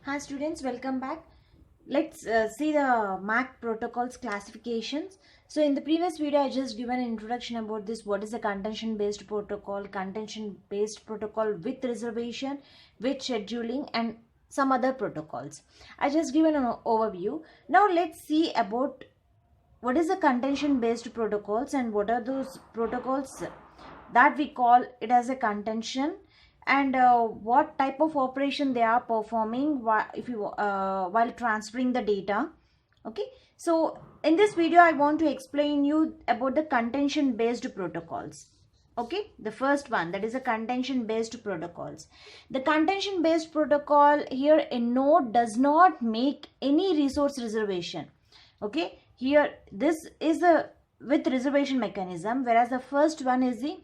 Hi students, welcome back. Let's see the MAC protocols classifications. So in the previous video, I just given an introduction about this. What is a contention based protocol with reservation, with scheduling, and some other protocols. I just given an overview. Now let's see about what is a contention based protocols and what are those protocols that we call it as a contention, and what type of operation they are performing while transferring the data. Okay, so in this video I want to explain you about the contention based protocols. Okay, the first one, that is a contention based protocols. The contention based protocol here, a node does not make any resource reservation. Okay, here this is the with reservation mechanism, whereas the first one is the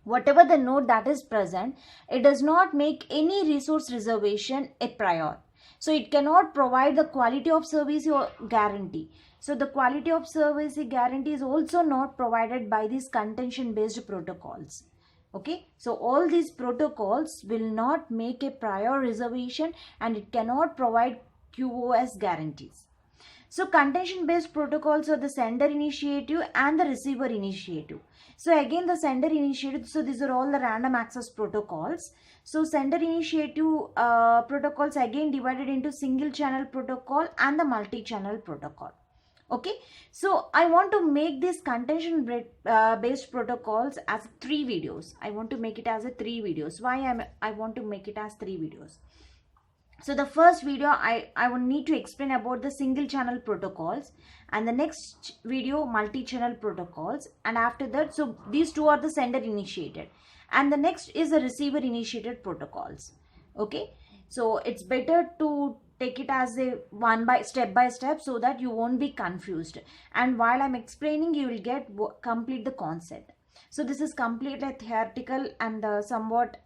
whatever the node that is present, it does not make any resource reservation a prior. So it cannot provide the quality of service or guarantee. So the quality of service guarantee is also not provided by these contention based protocols. Okay, so all these protocols will not make a prior reservation and it cannot provide QoS guarantees. So contention based protocols are the sender initiative and the receiver initiative. So again the sender initiative, so these are all the random access protocols. So sender initiative protocols again divided into single channel protocol and the multi-channel protocol. Okay, so I want to make this contention based protocols as 3 videos. I want to make it as a 3 videos. Why I want to make it as 3 videos? So the first video I will need to explain about the single channel protocols, and the next video multi-channel protocols, and after that, so these two are the sender initiated and the next is the receiver initiated protocols. Okay, so it's better to take it as a step by step so that you won't be confused, and while I'm explaining you will get complete the concept. So this is completely theoretical and somewhat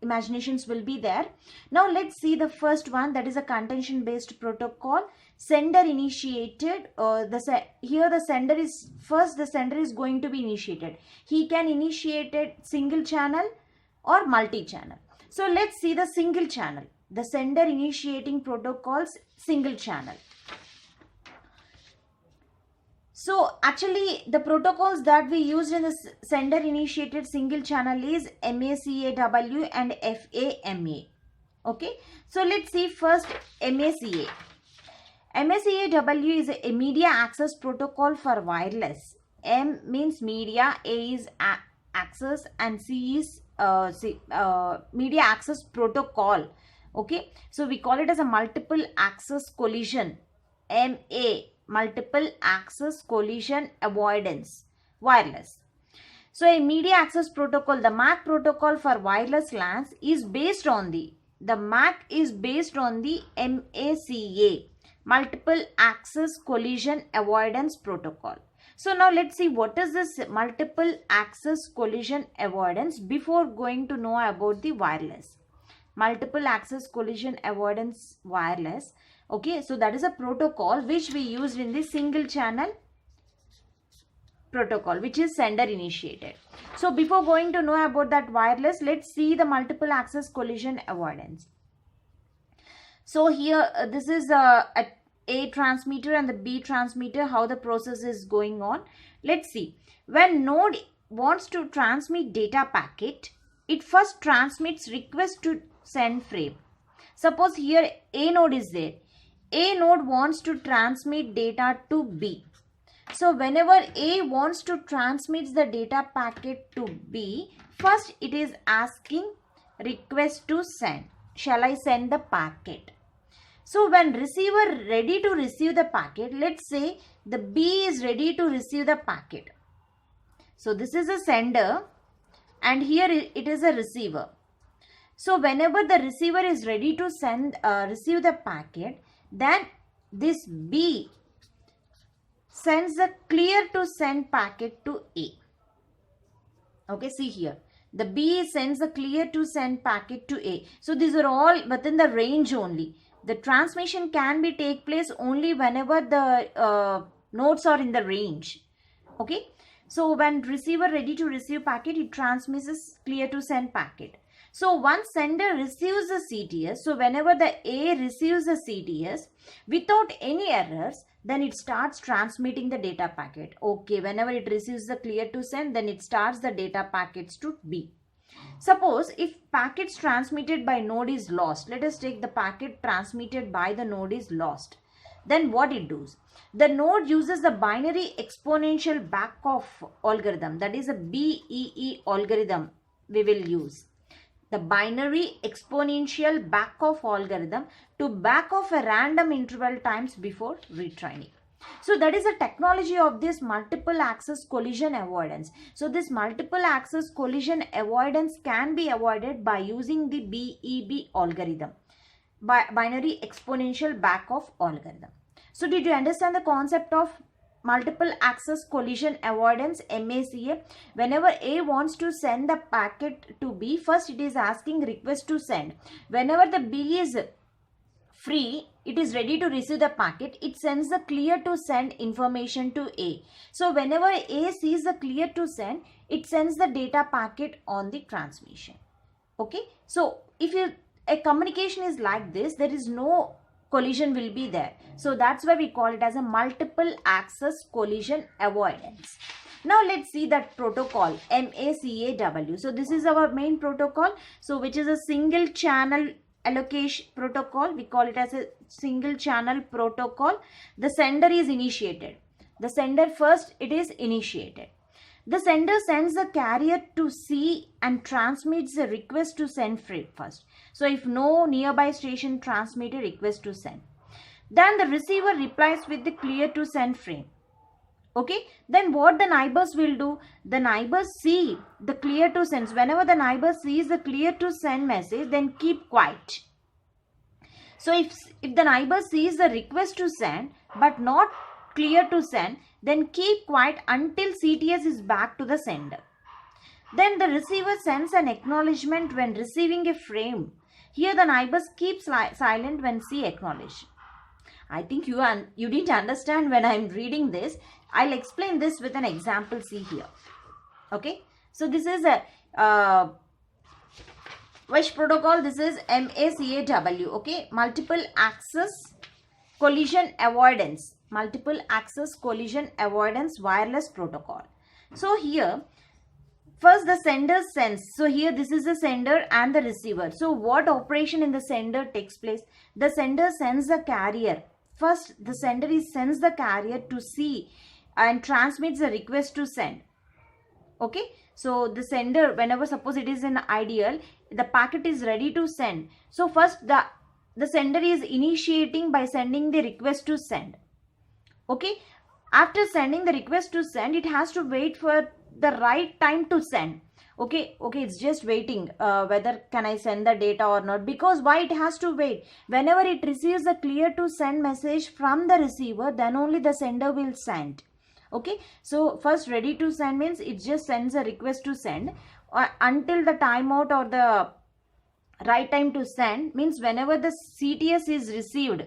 imaginations will be there. Now let's see the first one, that is a contention based protocol, sender initiated. Here the sender is going to be initiated. He can initiate it single channel or multi-channel. So let's see the single channel, the sender initiating protocols, single channel. So actually the protocols that we used in the sender initiated single channel is MACAW and FAMA. Okay, so let's see first MACA. MACAW is a media access protocol for wireless. M means media, A is access, and C is media access protocol. Okay, so we call it as a multiple access collision, MA, multiple access collision avoidance, wireless. So a media access protocol, the MAC protocol for wireless LANs is based on the MAC is based on the MACA, multiple access collision avoidance protocol. So now let's see what is this multiple access collision avoidance before going to know about the wireless. Multiple access collision avoidance wireless. Okay, so that is a protocol which we used in the single channel protocol, which is sender initiated. So before going to know about that wireless, let's see the multiple access collision avoidance. So here this is A transmitter and the B transmitter, how the process is going on. Let's see. When node wants to transmit data packet, it first transmits request to send frame. Suppose here A node is there. A node wants to transmit data to B. So whenever A wants to transmit the data packet to B, first it is asking request to send. Shall I send the packet? So when receiver ready to receive the packet, let's say the B is ready to receive the packet. So this is a sender and here it is a receiver. So whenever the receiver is ready to receive the packet, then this B sends a clear to send packet to A. Okay, see here. The B sends a clear to send packet to A. So these are all within the range only. The transmission can be take place only whenever the nodes are in the range. Okay. So when receiver ready to receive packet, it transmits clear to send packet. So once sender receives the CTS, so whenever the A receives the CTS without any errors, then it starts transmitting the data packet. Okay, whenever it receives the clear to send, then it starts the data packets to B. Suppose if packets transmitted by node is lost, let us take the packet transmitted by the node is lost. Then what it does? The node uses the binary exponential backoff algorithm, that is a BEE algorithm we will use. The binary exponential backoff algorithm to back off a random interval times before retraining. So that is the technology of this multiple access collision avoidance. So this multiple access collision avoidance can be avoided by using the BEB algorithm, binary exponential backoff algorithm. So did you understand the concept of multiple access collision avoidance, MACA? Whenever A wants to send the packet to B, first it is asking request to send. Whenever the B is free, it is ready to receive the packet, it sends the clear to send information to A. So whenever A sees the clear to send, it sends the data packet on the transmission. Okay, so if a communication is like this, there is no collision will be there. So that's why we call it as a multiple access collision avoidance. Now let's see that protocol MACAW. So this is our main protocol, so which is a single channel allocation protocol. We call it as a single channel protocol. The sender is initiated. The sender first, it is initiated. The sender sends the carrier to C and transmits the request to send first. So if no nearby station transmit a request to send, then the receiver replies with the clear to send frame. Okay, then what the neighbors will do? The neighbors see the clear to send. Whenever the neighbor sees the clear to send message, then keep quiet. So if the neighbor sees the request to send but not clear to send, then keep quiet until CTS is back to the sender. Then the receiver sends an acknowledgement when receiving a frame. Here the neighbors keep silent when C acknowledge. I think you didn't understand when I'm reading this. I'll explain this with an example. See here. Okay. So this is a which protocol? This is MACAW. Okay. Multiple access collision avoidance. Multiple access collision avoidance wireless protocol. So here first the sender sends. So here this is the sender and the receiver. So what operation in the sender takes place? The sender sends the carrier. First the sender sends the carrier to C and transmits the request to send. Okay. So the sender, whenever suppose it is an ideal, the packet is ready to send. So first the sender is initiating by sending the request to send. Okay. After sending the request to send, it has to wait for the right time to send. Okay, it's just waiting whether can I send the data or not. Because why it has to wait? Whenever it receives a clear to send message from the receiver, then only the sender will send. Okay, so first ready to send means it just sends a request to send until the timeout or the right time to send means whenever the CTS is received,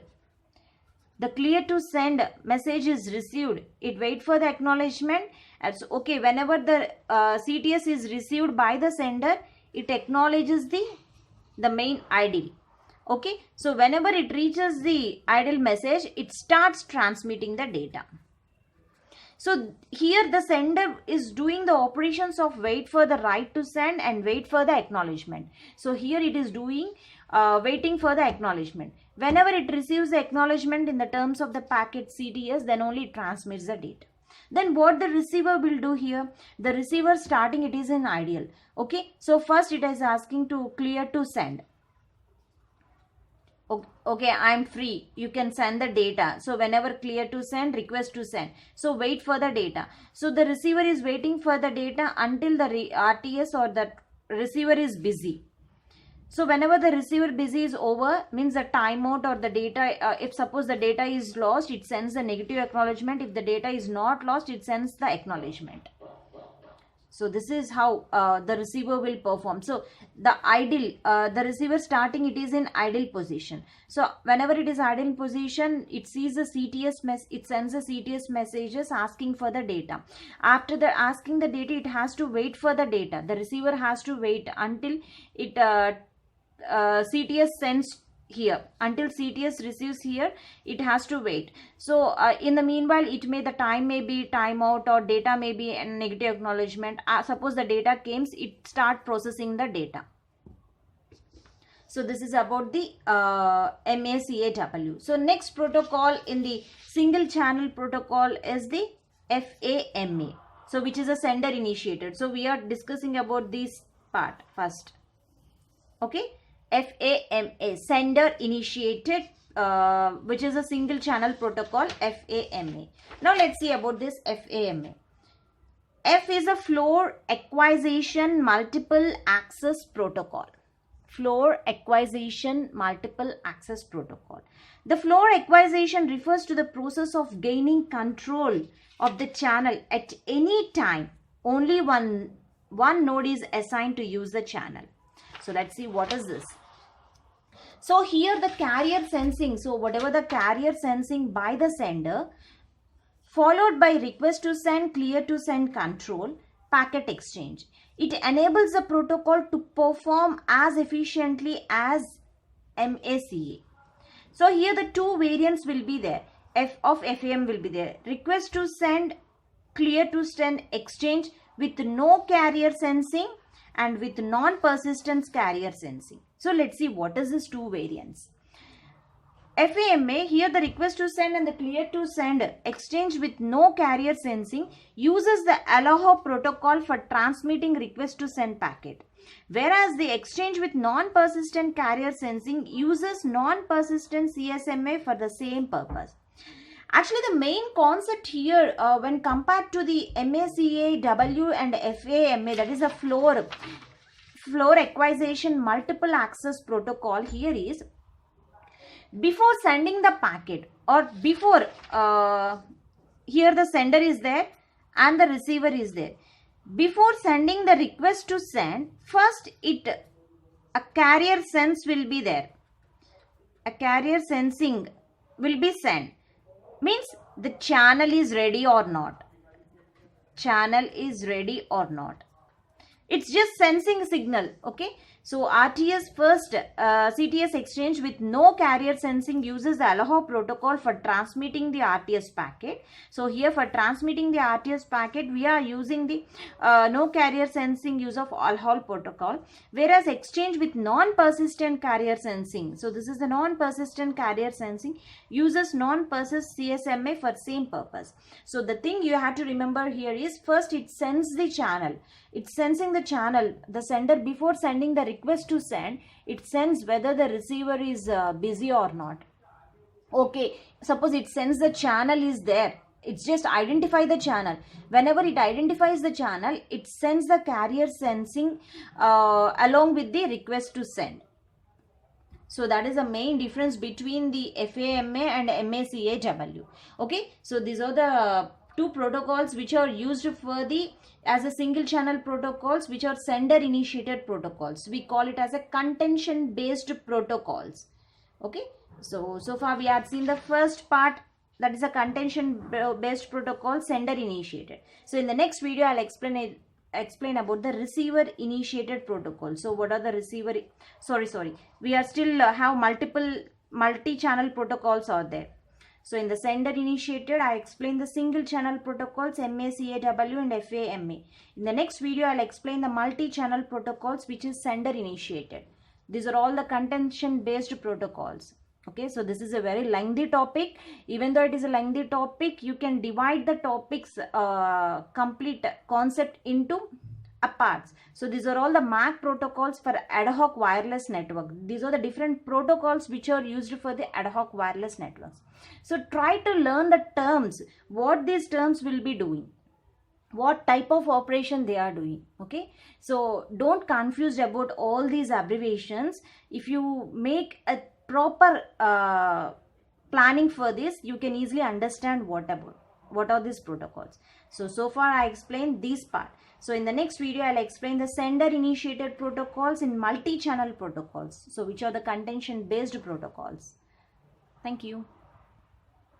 the clear to send message is received, it wait for the acknowledgement. And so, okay, whenever the CTS is received by the sender, it acknowledges the main idle. Okay, so whenever it reaches the idle message, it starts transmitting the data. So here the sender is doing the operations of wait for the right to send and wait for the acknowledgement. So here it is doing waiting for the acknowledgement. Whenever it receives the acknowledgement in the terms of the packet CTS, then only it transmits the data. Then what the receiver will do here? The receiver starting it is in ideal. Okay, so first it is asking to clear to send. Okay, I'm free, you can send the data. So whenever clear to send, request to send. So wait for the data. So the receiver is waiting for the data until the RTS or the receiver is busy. So whenever the receiver busy is over, means the timeout or the data, if suppose the data is lost, it sends the negative acknowledgement. If the data is not lost, it sends the acknowledgement. So this is how the receiver will perform. So the receiver starting, it is in idle position. So whenever it is idle position, it sees the it sends the CTS messages asking for the data. After the asking the data, it has to wait for the data. The receiver has to wait until it CTS sends here. Until CTS receives here, it has to wait. So in the meanwhile, the time may be timeout, or data may be a negative acknowledgement. Suppose the data comes, it start processing the data. So this is about the MACAW. So next protocol in the single channel protocol is the FAMA. So which is a sender initiated. So we are discussing about this part first. Okay. FAMA, sender initiated, which is a single channel protocol, FAMA. Now let's see about this FAMA. F is a floor acquisition multiple access protocol. Floor acquisition multiple access protocol. The floor acquisition refers to the process of gaining control of the channel at any time. Only one node is assigned to use the channel. So let's see what is this. So here the carrier sensing, so whatever the carrier sensing by the sender, followed by request to send, clear to send control, packet exchange. It enables the protocol to perform as efficiently as MACA. So here the two variants will be there. Of FAM will be there. Request to send, clear to send, exchange with no carrier sensing and with non-persistence carrier sensing. So let's see what is these two variants. FAMA, here the request to send and the clear to send exchange with no carrier sensing uses the AllAbout protocol for transmitting request to send packet. Whereas the exchange with non-persistent carrier sensing uses non-persistent CSMA for the same purpose. Actually, the main concept here when compared to the MACAW and FAMA, that is a floor acquisition multiple access protocol, here is before sending the packet, or before here the sender is there and the receiver is there. Before sending the request to send, first a carrier sense will be there. A carrier sensing will be sent. Means the channel is ready or not. Channel is ready or not. It's just sensing signal. Okay. So RTS first CTS exchange with no carrier sensing uses the AllAbout protocol for transmitting the RTS packet. So here for transmitting the RTS packet, we are using the no carrier sensing use of AllAbout protocol. Whereas exchange with non-persistent carrier sensing. So this is the non-persistent carrier sensing uses non-persist CSMA for same purpose. So the thing you have to remember here is first it sends the channel. It's sensing the channel. The sender, before sending the request to send, it sends whether the receiver is busy or not. Okay, suppose it sends the channel is there. It's just identify the channel. Whenever it identifies the channel, it sends the carrier sensing along with the request to send. So that is the main difference between the FAMA and MACAW. Okay, so these are the two protocols which are used for the as a single channel protocols, which are sender initiated protocols. We call it as a contention based protocols. Okay, so far we have seen the first part, that is a contention based protocol, sender initiated. So in the next video I'll explain about the receiver initiated protocol. So what are the receiver, we are still have multi-channel protocols are there. So in the sender initiated, I explain the single channel protocols MACAW and FAMA. In the next video, I'll explain the multi-channel protocols which is sender initiated. These are all the contention based protocols. Okay, so this is a very lengthy topic. Even though it is a lengthy topic, you can divide the topics complete concept into parts. So these are all the MAC protocols for ad hoc wireless network. These are the different protocols which are used for the ad hoc wireless networks. So try to learn the terms, what these terms will be doing, what type of operation they are doing. Okay, so don't confuse about all these abbreviations. If you make a proper planning for this, you can easily understand what what are these protocols. So far I explained this part. So in the next video, I'll explain the sender initiated protocols in multi-channel protocols. So which are the contention based protocols. Thank you.